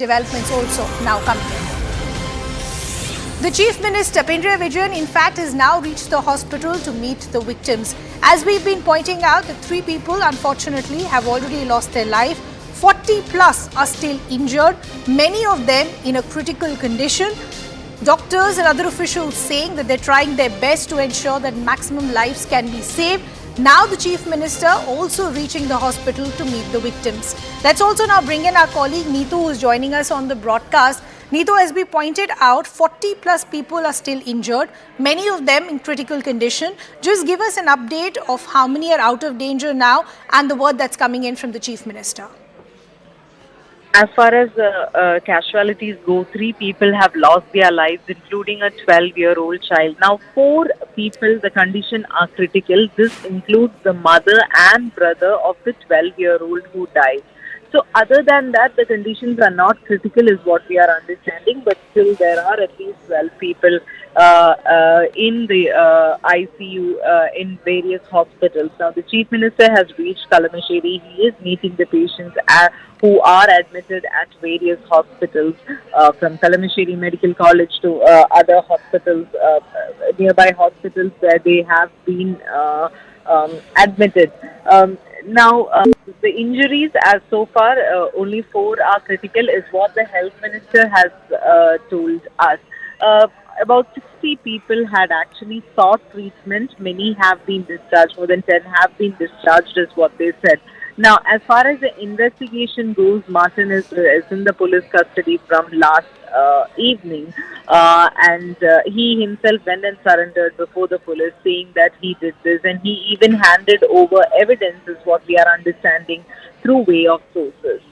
Developments also now coming in. The Chief Minister, Pinarayi Vijayan, in fact, has now reached the hospital to meet the victims. As we've been pointing out, the 3 people, unfortunately, have already lost their life. 40 plus are still injured, many of them in a critical condition. Doctors and other officials saying that they're trying their best to ensure that maximum lives can be saved. Now the Chief Minister also reaching the hospital to meet the victims. Let's also now bring in our colleague Neetu, who is joining us on the broadcast. Neetu, as we pointed out, 40 plus people are still injured, many of them in critical condition. Just give us an update of how many are out of danger now and the word that's coming in from the Chief Minister. As far as casualties go, 3 people have lost their lives, including a 12-year-old child. Now, 4 people, the condition are critical. This includes the mother and brother of the 12-year-old who died. So, other than that, the conditions are not critical is what we are understanding, but still there are at least 12 people in the ICU in various hospitals. Now, the Chief Minister has reached Kalamassery. He is meeting the patients who are admitted at various hospitals, from Kalamassery Medical College to other hospitals, nearby hospitals where they have been admitted. Now, the injuries as so far, only 4 are critical is what the Health Minister has told us. About 60 people had actually sought treatment. Many have been discharged. More than 10 have been discharged is what they said. Now, as far as the investigation goes, Martin is in the police custody from last evening, and he himself went and surrendered before the police, saying that he did this, and he even handed over evidence is what we are understanding through way of sources.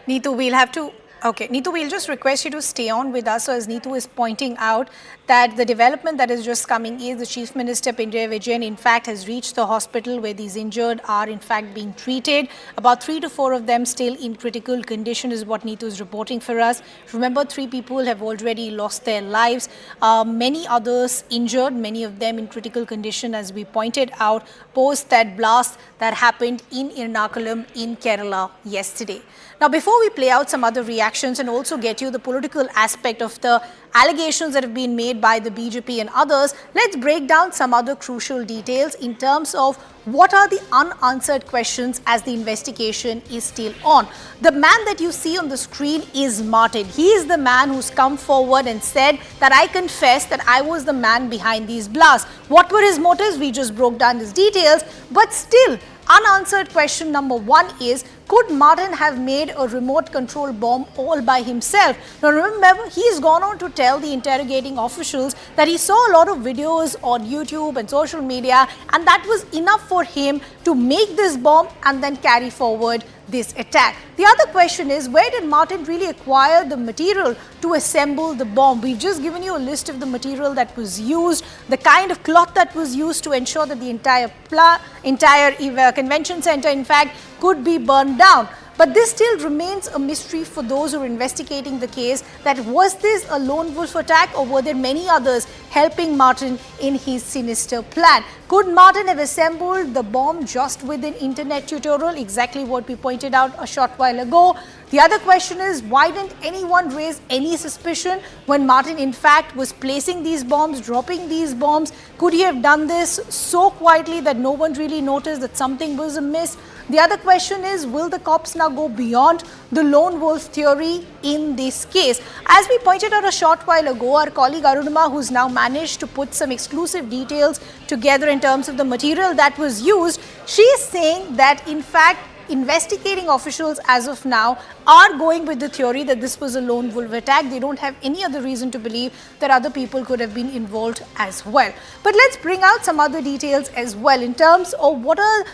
Neetu, we'll just request you to stay on with us. So as Neetu is pointing out that the development that is just coming is the Chief Minister Pinarayi Vijayan in fact has reached the hospital where these injured are in fact being treated. About 3 to 4 of them still in critical condition is what Neetu is reporting for us. Remember, 3 people have already lost their lives. Many others injured, many of them in critical condition, as we pointed out, post that blast that happened in Ernakulum in Kerala yesterday. Now, before we play out some other reactions and also get you the political aspect of the allegations that have been made by the BJP and others, let's break down some other crucial details in terms of what are the unanswered questions as the investigation is still on. The man that you see on the screen is Martin. He is the man who's come forward and said that I confess that I was the man behind these blasts. What were his motives? We just broke down his details, but still, unanswered question number 1 is, could Martin have made a remote control bomb all by himself? Now remember, he's gone on to tell the interrogating officials that he saw a lot of videos on YouTube and social media, and that was enough for him to make this bomb and then carry forward this attack. The other question is, where did Martin really acquire the material to assemble the bomb? We've just given you a list of the material that was used, the kind of cloth that was used to ensure that the entire convention center, in fact, could be burned down. But this still remains a mystery for those who are investigating the case, that was this a lone wolf attack or were there many others helping Martin in his sinister plan? Could Martin have assembled the bomb just with an internet tutorial, exactly what we pointed out a short while ago? The other question is, why didn't anyone raise any suspicion when Martin in fact was placing these bombs, dropping these bombs? Could he have done this so quietly that no one really noticed that something was amiss? The other question is, will the cops now go beyond the lone wolf theory in this case? As we pointed out a short while ago, our colleague Arunima, who's now managed to put some exclusive details together in terms of the material that was used, she is saying that in fact investigating officials as of now are going with the theory that this was a lone wolf attack. They don't have any other reason to believe that other people could have been involved as well. But let's bring out some other details as well in terms of what are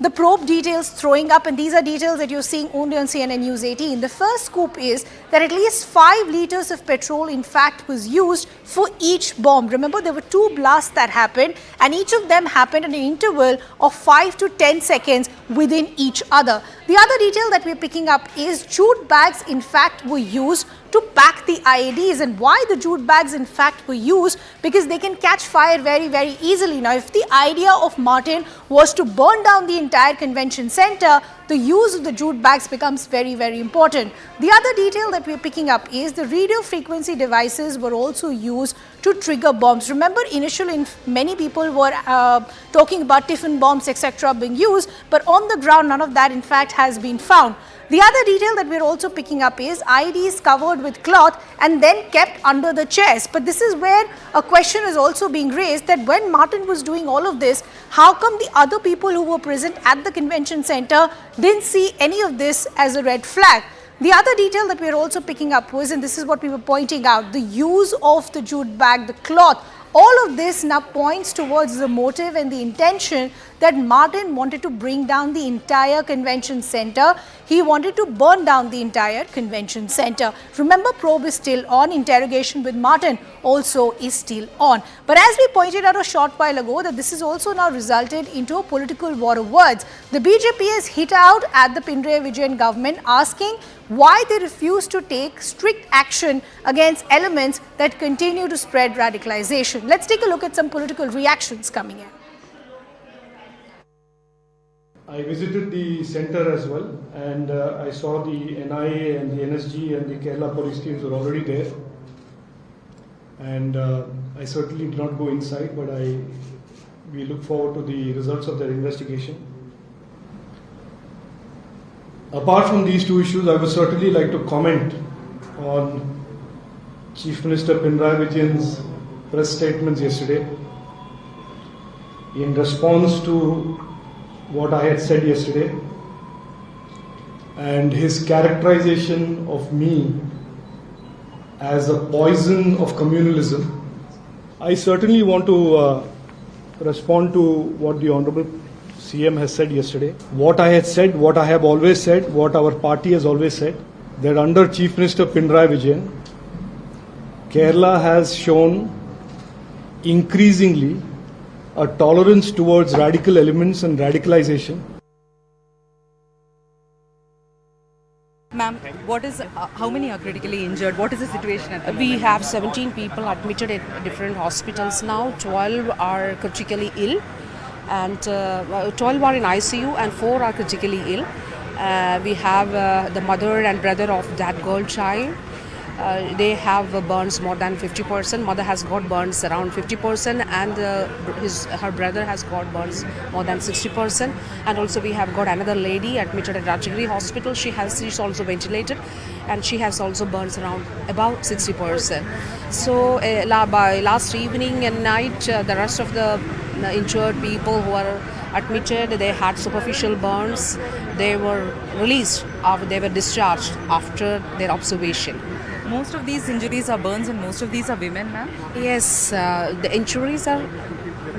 the probe details throwing up, and these are details that you're seeing only on CNN News 18. The first scoop is that at least 5 liters of petrol in fact was used for each bomb. Remember, there were 2 blasts that happened, and each of them happened in an interval of 5 to 10 seconds within each other. The other detail that we're picking up is jute bags in fact were used to pack the IEDs. And why the jute bags in fact were used? Because they can catch fire very, very easily. Now, if the idea of Martin was to burn down the entire convention center, the use of the jute bags becomes very, very important. The other detail that we're picking up is the radio frequency devices were also used to trigger bombs. Remember, initially many people were talking about tiffin bombs, etc. being used, but on the ground none of that in fact has been found. The other detail that we're also picking up is IEDs covered with cloth and then kept under the chairs. But this is where a question is also being raised, that when Martin was doing all of this, how come the other people who were present at the convention center didn't see any of this as a red flag? The other detail that we're also picking up was, and this is what we were pointing out, the use of the jute bag, the cloth. All of this now points towards the motive and the intention that Martin wanted to bring down the entire convention center. He wanted to burn down the entire convention center. Remember, probe is still on. Interrogation with Martin also is still on. But as we pointed out a short while ago, that this has also now resulted into a political war of words. The BJP has hit out at the Pinarayi Vijayan government, asking why they refuse to take strict action against elements that continue to spread radicalization. Let's take a look at some political reactions coming in. I visited the center as well, and I saw the NIA and the NSG and the Kerala police teams were already there. And I certainly did not go inside, but we look forward to the results of their investigation. Apart from these two issues, I would certainly like to comment on Chief Minister Pinarayi Vijayan's press statements yesterday. In response to what I had said yesterday and his characterization of me as a poison of communalism, I certainly want to respond to what the Honorable CM has said yesterday. What I had said, what I have always said, what our party has always said, that under Chief Minister Pinarayi Vijayan, Kerala has shown increasingly a tolerance towards radical elements and radicalization. Ma'am, how many are critically injured? What is the situation at the moment? We have 17 people admitted at different hospitals now. 12 are critically ill, and 12 are in ICU, and 4 are critically ill. We have the mother and brother of that girl child. They have burns more than 50%. Mother has got burns around 50%, and her brother has got burns more than 60%. And also we have got another lady admitted at Rajagiri Hospital. She's also ventilated, and she has also burns around about 60%. So by last evening and night, the rest of the injured people who are admitted, they had superficial burns. They were released, they were discharged after their observation. Most of these injuries are burns, and most of these are women, ma'am? Yes, the injuries are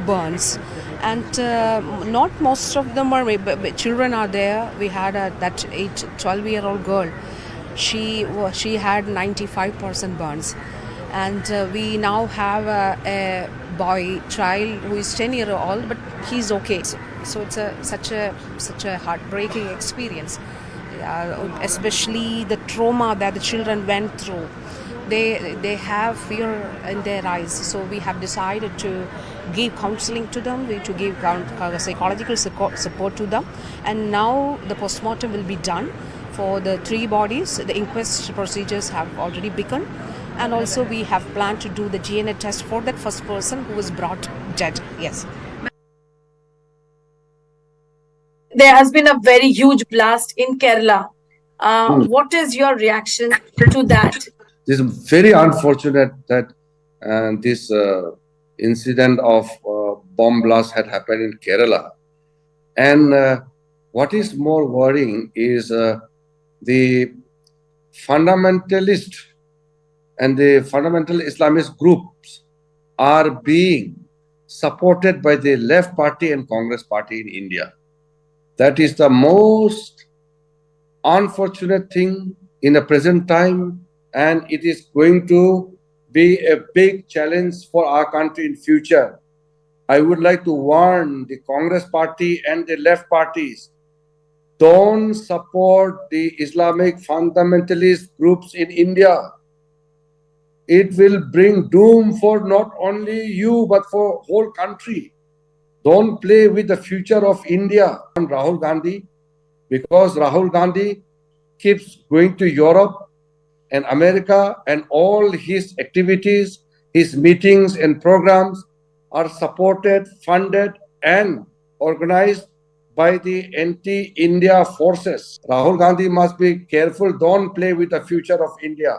burns, and not most of them are, but children are there. We had that 12-year-old girl. She had 95% burns, and we now have a boy child who is 10-year-old, but he's okay. So it's such a heartbreaking experience. Especially the trauma that the children went through. They have fear in their eyes. So we have decided to give counseling to them, to give psychological support to them. And now the postmortem will be done for the 3 bodies. The inquest procedures have already begun. And also we have planned to do the DNA test for that first person who was brought dead. Yes. There has been a very huge blast in Kerala. What is your reaction to that? It is very unfortunate that this incident of bomb blast had happened in Kerala. And what is more worrying is the fundamentalist and the fundamental Islamist groups are being supported by the Left Party and Congress Party in India. That is the most unfortunate thing in the present time, and it is going to be a big challenge for our country in future. I would like to warn the Congress Party and the left parties, don't support the Islamic fundamentalist groups in India. It will bring doom for not only you, but for whole country. Don't play with the future of India. Rahul Gandhi, because Rahul Gandhi keeps going to Europe and America, and all his activities, his meetings and programs are supported, funded, and organized by the anti-India forces. Rahul Gandhi must be careful, don't play with the future of India.